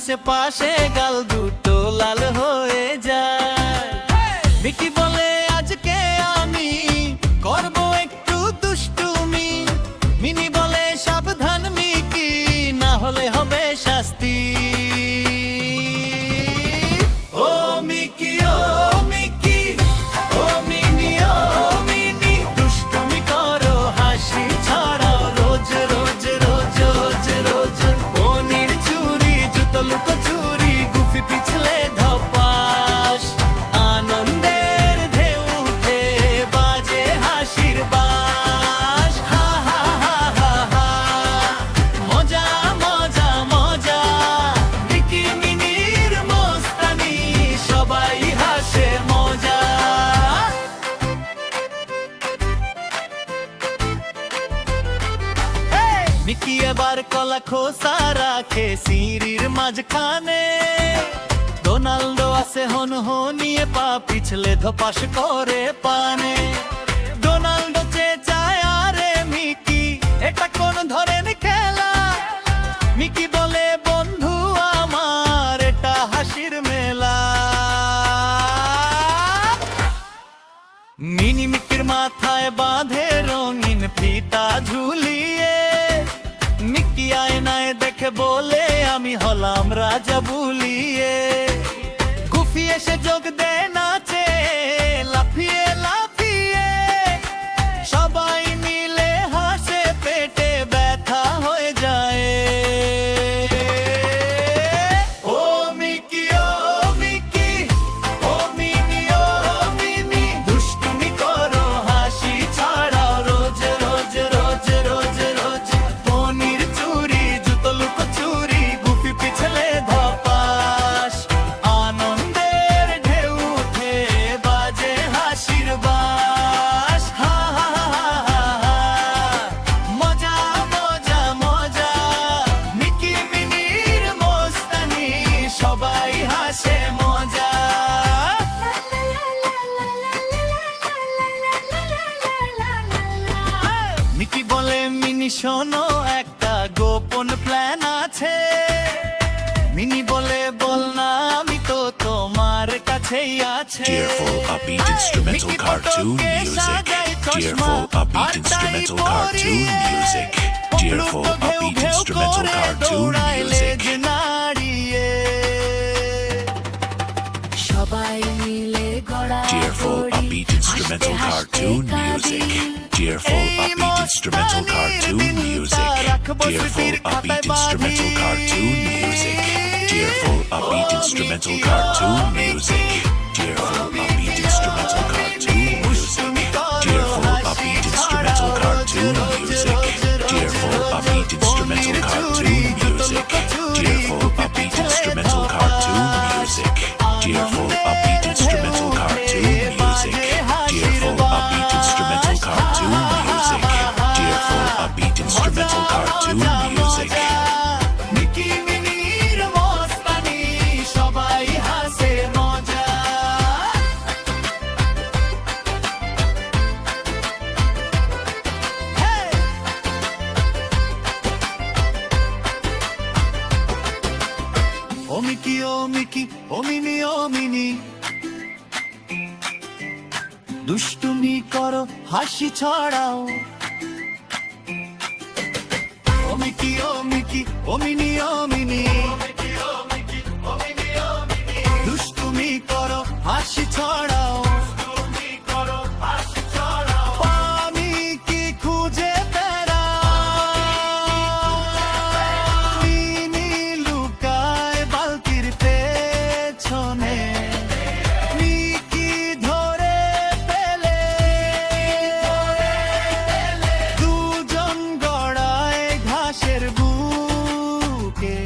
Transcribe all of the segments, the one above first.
আশেপাশে গাল দুটো লাল হয়ে যায়। মিকি বলে আজকে আমি করব একটু দুষ্টুমি। মিনি বলে সাবধান মিকি, না হলে হবে শাস্তি। ও মিকি, ও মিকি, ও মিনি, ও মিনি, দুষ্টুমি করো, হাসি ছড়াও রোজ রোজ রোজ রোজ রোজ। পনির চুরি, জুতো লুকো চুরি, গুফি পিছলে ধপাস। আনন্দের ঢেউ উঠে বাজে হাসির বাঁশ। হা হা হা হা হা, মজা মজা মজা, মিকি মিনির মস্তানি, সবাই হাসে মজা। মিকি এবার কলা খোসা রাখে সিঁড়ির মাঝখানে। ডোনাল্ডো আছে হনহনিয়ে, পা পিছলে ধপাস করে পানে। ডোনাল্ডো চেঁচায় আরে মিকি, এটা কোন ধরেন খেলা? মিকি বলে বন্ধু আমার, এটা হাসির মেলা। মিনি মিকির মাথায় বাঁধে রঙিন ফিতা ঝুলিয়ে। মিকি আয়নায় দেখে বলে আমি হলাম রাজা বুলিয়ে। গুফি এসে যোগ দেয় নাচে, লাফিয়ে লাফিয়ে। সবাই মিলে হাসে, পেটে ব্যথা হয়ে যায়। ও মিকি, ও মিকি, ও মিনি, ও মিনি, দুষ্টুমি করো, হাসি ছড়াও রোজ রোজ রোজ রোজ রোজ। পনির চুরি, জুতো লুকো চুরি, গুফি পিছলে ধপাস। আনন্দের ঢেউ উঠে বাজে হাসির বাঁশ। হা হা হা হা হা, মজা মজা মজা, মিকি মিনির মস্তানি, সবাই হাসে মজা। মিকি বলে মিনি শোনো, একটা গোপন প্ল্যান আছে। মিনি বলে বল না, আমি তো তোমার কাছেই আছে। Cheerful, upbeat instrumental cartoon music. Cheerful, upbeat instrumental cartoon music. Cheerful, upbeat instrumental cartoon music. সবাই মিলে গড়া Cheerful, upbeat instrumental cartoon music. Cheerful, upbeat instrumental cartoon music. Cheerful, upbeat instrumental cartoon music. Cheerful, upbeat instrumental cartoon music. Cheerful, upbeat instrumental cartoon music. Cheerful, upbeat instrumental cartoon music. Cheerful, upbeat instrumental cartoon music. Cheerful, upbeat instrumental cartoon music. Cheerful, upbeat instrumental cartoon music. Cheerful, upbeat instrumental cartoon music. Cheerful, upbeat instrumental cartoon music. Mickey মিনির মস্তানি, সবাই হাসে মজা। ও Mickey, ও Mickey, ও mini, ও mini, দুষ্টুমি করো, হাসি ছড়াও। ও Mickey, ও Mickey, ও mini, ও mini, দুষ্টুমি করো, হাসি ছড়াও। আমি কি খুঁজে বেড়াও, মিনি লুকায় বালতির পেছনে। মিকি ধরে পেলে দুজন গড়ায় ঘাসের বুকে।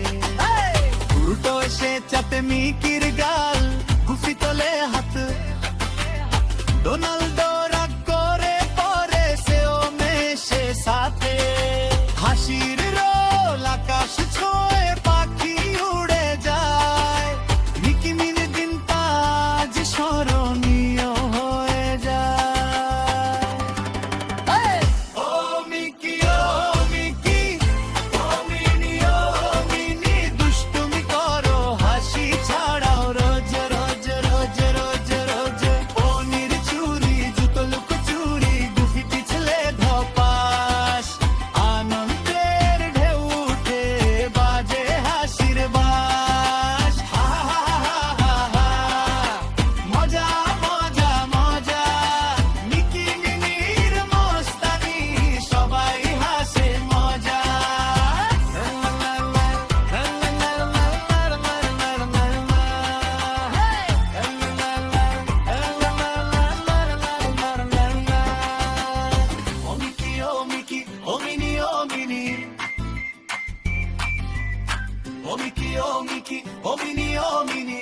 উল্টো এসে চাপে মিকির গাল, গুফি তোলে হাত। মিকি ও মিনি ও মিনি